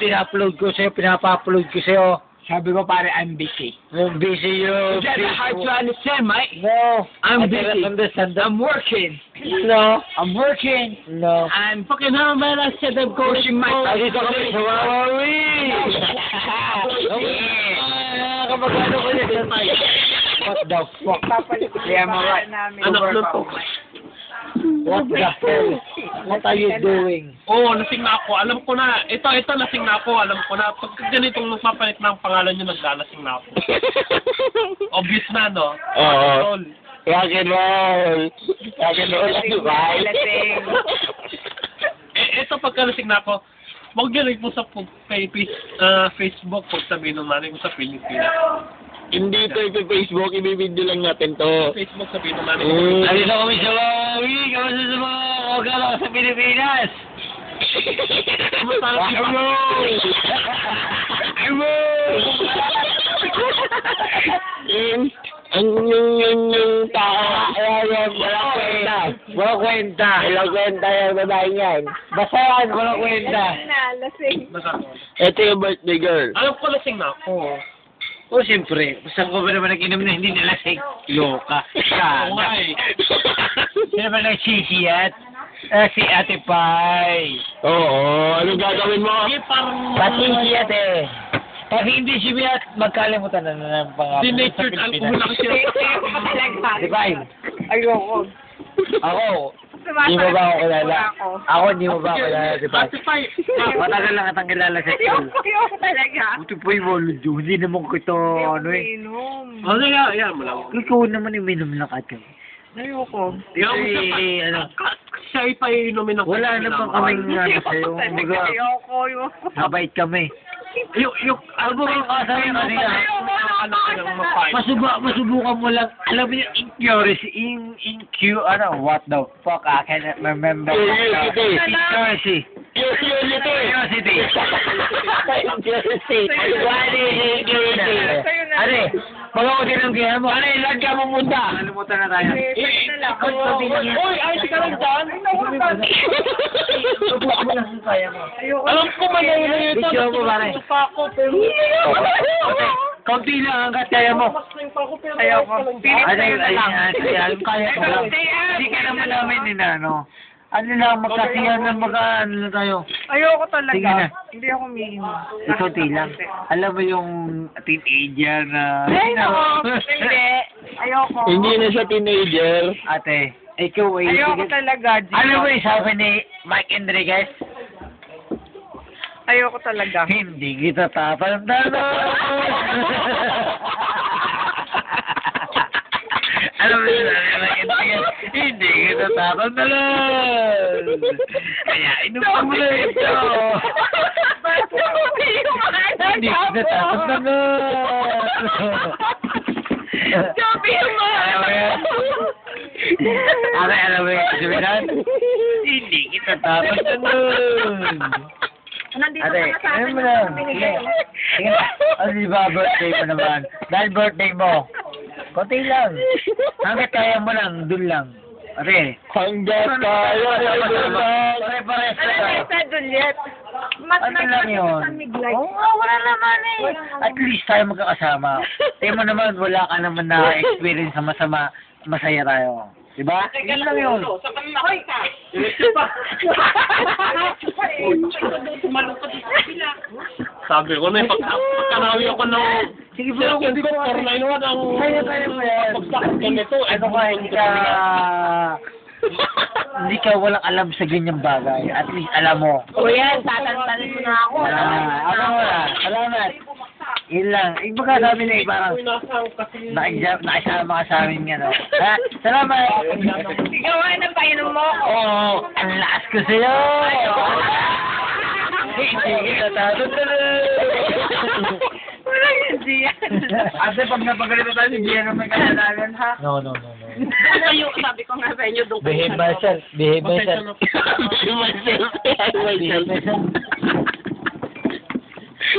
Pina-upload ko sa'yo, pinapa-upload ko sa'yo. Sabi ko pare, I'm busy. I'm busy, you. Is that hard to understand, mate? No. I'm I cannot busy. understand that. I'm working. No. I'm working. No. I'm fucking hell, man. I said I'm coaching my... Dito kami sa Wawawi. Kamagano ko yun. What the fuck? Yeah, I'm alright. Anak nun po. What the hell? What are you doing? Oo, lasing na ako. Alam ko na. Ito, lasing na ako. Alam ko na. Pag ganitong nagpapalit ng pangalan nyo, naglalasing na ako. Obvious na, no? Oo. Rock and roll. Rock and roll. Ito, pagkalasing na ako, huwag nyo rin po sa Facebook kung sabihin nung nanay ko sa Pilipinas. Hindi ito Facebook, ibibidyo lang natin to. Facebook sabihin nung nanay ko. Nandito kami sa Wawawi. Kamusta sa mga kagala sa Pilipinas? Yung tao, walang kwenta. Walang kwenta yung babae niyan. Basta yan, walang kwenta. Basta ko. Ito yung birthday girl. Alam ko lasing na ako. O siyempre, saan ko ba naman nag-inom na hindi nalasing? Loka. Oo nga eh. Sino ba nagsisiyat? Si Ate Pai. Oo, anong gagawin mo? Hindi, parang... Pasisiyat eh. Pag hindi siyat, magkalimutan na ng pangalan. Denatured alcohol lang siya. Ate Pai. Ayoko. Ako, hindi mo ba ako kilala? Ako, hindi mo ba ako kilala, Ate Pai? Ate Pai. Matagal lang kitang kilala sa school. Ayoko talaga. Buti po yung Molujo. Hindi naman ko ito, ano eh. Inom. Ano nga, yan mo lang. Ikaw naman yung minum lang ka. Ayoko. Yan mo Eh, ano? siya ipainumin ng... Wala naman kaming ano sa'yo. Hindi ko, Ayoko. mabait kami. Yung Ano ba yung kasama kanina? Masubukan mo lang. Alam mo yung what the fuck? I cannot remember. Curiosity. Curiosity. What is curiosity? Ano eh? Pag-ako din ang kaya mo. Ano eh? Lag ka mo punta. Nalimutan na tayo. Oy, ay, di ka lang dyan. Subukan mo lang sa kaya mo. Alam ko man na yun ito. Video mo pare. Pa ako, pero... Kaunti lang hanggat kaya mo. Ayoko. Kaya mo lang. Hindi ka naman namin inano. Ano lang, magkasiyan ng ano na tayo. Ayoko talaga. Sige na. Hindi ako umiinom. Kaunti lang. Alam mo yung teenager na... Ay, nako. Hindi. Ayoko. Hindi na siya teenager. Ate, ikaw ay... Ayoko talaga. Ano ba yung sabi ni Mike Enriquez? Ayoko talaga. Hindi kita tatantanan. Alam mo yun, hindi kita tatantanan. Kaya inuman mo na ito. Hindi kita tatantanan. Sabi yung Alam mo yan? Alam mo yung sabihan? Hindi kita tatantanan. Nandito Ate, ka na sa ano akin mo yung lang? binigay mo. Sige na. Ano di ba birthday mo naman? Dahil birthday mo, konti lang. Hanggat kaya mo lang, dun lang. Ate. Hanggat kaya mo lang. Pare-pares na Ano tayo. yung sa Juliet? Mas Ano lang yun? Oo nga, wala naman eh. At least tayo magkakasama. Tingnan mo naman, wala ka naman na experience sa masama. Masaya tayo. Diba? Yun lang yun. Sa panlakoy ka. Sabi ko na, pagkanawi ako ng... Sige bro, hindi ko karnainuan ang... Kaya mo yan. Pagsakot ka nito. Ano ka, hindi ka walang alam sa ganyang bagay. At least alam mo. O yan, tatantanin mo na ako. Ako wala. Salamat. Yun lang. Ibig sabi na parang nakisama ka sa amin nga, no? Ha? Salamat. Ikaw nga, napainom mo ako. Oo. Ang lakas ko sa'yo. Hindi kita tatantanan. Walang yung Gian. Ate, pag napagalito tayo, si Gian naman kasalanan, ha? No. Sabi ko nga sa inyo, doon Behave myself. Behave myself. Behave myself.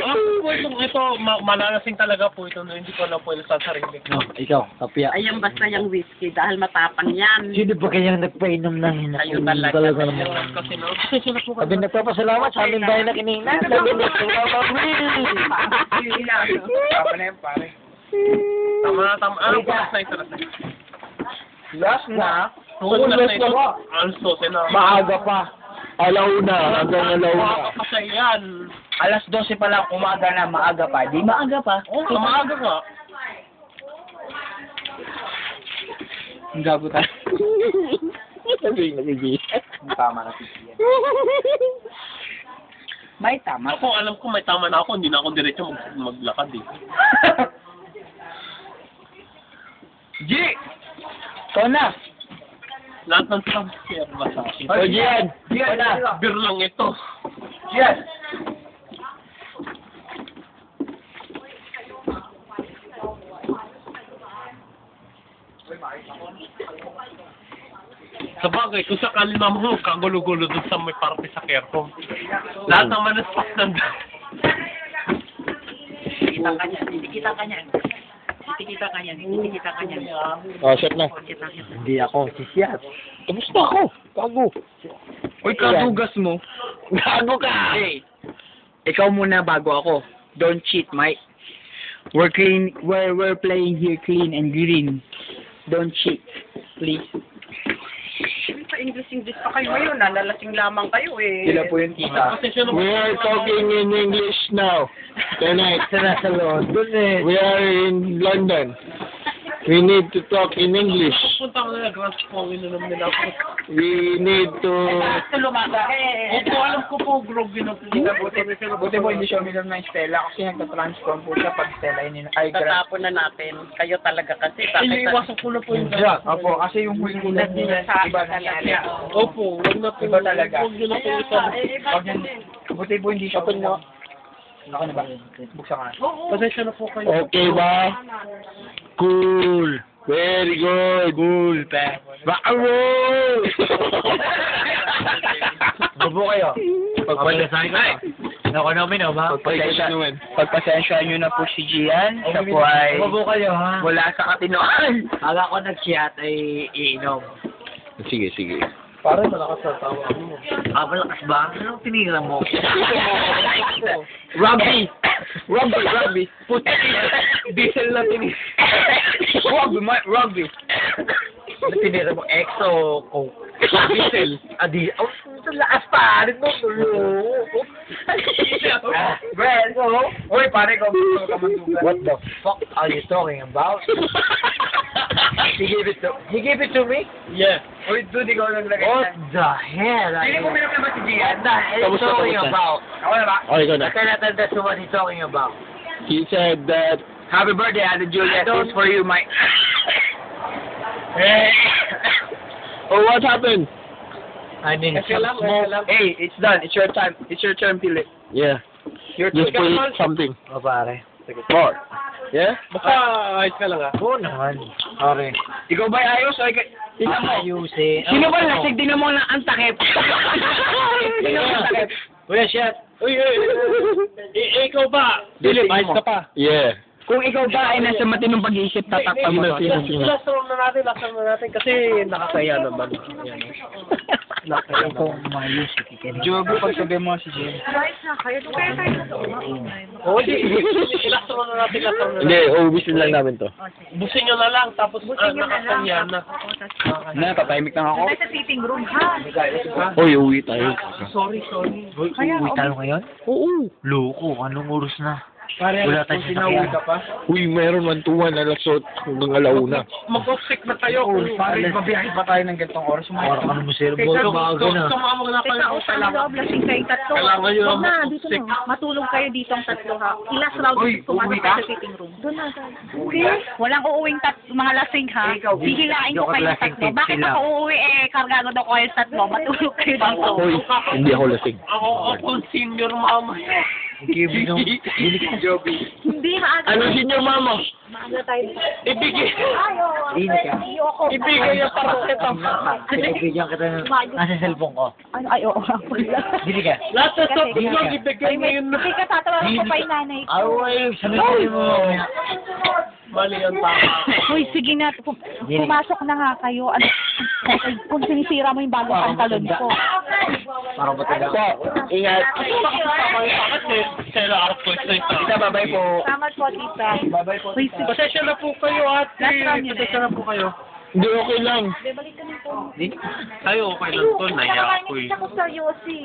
Ah, wait lang. ito, malalasing talaga po ito. No? Hindi ko na po sa sarili ko. No, ikaw, kapya. Ayan basta yung whiskey dahil matapang yan. Sino ba kayang nagpainom ng Kayo talaga. naman. Kasi no, pasensya na po Sabi nagpapasalamat sa aming bayan na kinina. Sabi Tama na yan, pare. Tama. Ano po, last na ito? Last na. Oo, last na ito. Alas 12 na. Maaga pa. Alauna, hanggang alauna. Kasi yan. Alas 12 pa lang, umaga na, maaga pa. Di maaga pa. Oo, maaga ka. Ang gago tayo. Sabi nagigil. Tama na siya. May tama. Ako, alam ko may tama na ako. Hindi na ako diretso maglakad eh. G! Ikaw na! Lahat ng transfer ba sa akin? O, Gian! Gian na! Beer lang ito. Gian! Sa bagay, kung sakali naman kagulo-gulo dun sa may party sa Kerko. Lahat naman ng stock nandun. Kita ka niyan. Hindi kita ka niyan. Oh, shot na. Hindi ako, si Siat. Kamusta ako? Gago. Uy, kadugas mo. Gago ka! Hey, ikaw muna bago ako. Don't cheat, Mike. We're playing here clean and green. Don't cheat, please. Sa English pa kayo ngayon. Nalalasing lamang kayo eh. Sila po yung tita. We are talking in English now. Tonight. Sa London eh. We are in London. We need to talk in English. Punta ko na Grand Spong, ininom nila ako. We need to... Ito lumaga eh. Opo, alam ko po, grog yun. Buti po hindi siya uminom ng Stella kasi nagta-transform po siya pag Stella yun. Ay, Tatapon na natin. Kayo talaga kasi. Iniiwasan ko na po yung Opo, kasi yung huling ulan niya, iba nangyari. Opo, wag na po. Iba talaga. Huwag yun na po ito. Wag yan. Buti po hindi siya uminom. Ako na ba? Buksan ka na. Pasensya na po kayo. Okay ba? Cool. Very good. Cool, pe. Roll! Mabuo kayo. Pagpalasahin ko. Nakonomin o ba? Pagpasensya nyo na po si Gian. Siya po ay Mabuo kayo, ha? wala sa katinoan. Aga ko nag-chat ay iinom. Sige, sige. Parang malakas sa tawa mo. Ah, malakas ba? Anong tinira mo? Rugby! Rugby! Puti! Diesel na tinira. Rugby! Ano tinira mo? EXO o diesel? Adi, oh, lakas pa! Ano mo? Well, uy, pare, kung gusto ka mandugan. What the fuck are you talking about? He gave it to me? Yeah. Uy, dude, ikaw naglagay What na. the hell? Hindi mo minum naman si Gian. What the hell is he talking about? Ako na ba? Okay, go I na. cannot understand what he's talking about. He said that... Happy birthday, Ate Julia. This is for you, Mike. Oh, what happened? I mean, Hey, it's done. It's your time. It's your turn, Philip. Yeah. Your Just turn. put something. oh, pare. More. Yeah? Basta ayos ka lang ah. Oo naman. Sorry. Ikaw ba ayos? O Ayusin. Sino ba lasig? Tingnan mo lang ang takip. Tingnan mo ang takip. Kuya, shit. Uy, ikaw ba? Philip, ayos ka pa. Yeah. Kung ikaw ba ay nasa matinong pag-iisip, tatakpan mo. Last round na natin kasi nakakaya naman. Yan. Nakakaya Kung naman. mayus, ikikinig. Jogo, pag sabi mo si Jim. Oo, di. Last round na natin. Hindi, ubusin lang namin to. Busin nyo na lang, tapos nakakaya na. Na, tatahimik lang ako. Sa sitting room, ha? Uy, uwi tayo. Sorry. Uwi tayo ngayon? Oo. Loko, anong oras na? Pare, Wala tayong sinauwi sasakyan. ka pa. Uy, meron 1-2-1 alasot hanggang alauna. Mag-off-sick na tayo. Pare, mabiyahe pa tayo ng gantong oras. Para ka naman sir, boss, maaga na. Tumawag na kayo Teka, kung usahan kailangan. loob, lasing kayong tatlo. Kailangan nyo Huwag na, naman dito mag-sick. na. Matulog kayo dito ang tatlo, ha? Ilas round, Uy, pumasok uuwi kayo ka? sa sitting room. Doon na, okay? Walang uuwing mga lasing, ha? Hihilain ko Joke kayong lasing tatlo. team Bakit sila. ako uuwi, kargado daw ko kayong tatlo? Matulog kayo dito. Uy, hindi ako lasing. Ako senior mama. Ikibig mo. Joby. Hindi, maaga. Ano si niyo, mama? Maaga tayo. Ibigay. Ayaw. Hindi ka. Ayoko. Ibigay yung paracetamol. Pinagbigyan kita ng nasa cellphone ko. Ano, ayoko. Hindi ka. Lahat sa top Hindi vlog, ka. ibigay mo yun na. Hindi ka tatawaran ko pa yung nanay ko. Ay, sabihin mo. Mali ang tama. Uy, sige na. Pumasok na nga kayo. Ano, kung sinisira mo yung bagong pantalon ko. Parang matanda. Po, ingat. Bakit eh? Sa'yo arap ko ito. Tita, babay po. Salamat po, tita. Babay po. Uy, sige. Pasensya na po kayo, ate. Last round yun Pasensya na po kayo. Hindi, okay lang. Balik ka nito. Tayo, okay lang to. Naiyak ko eh. Ako sa Yossi.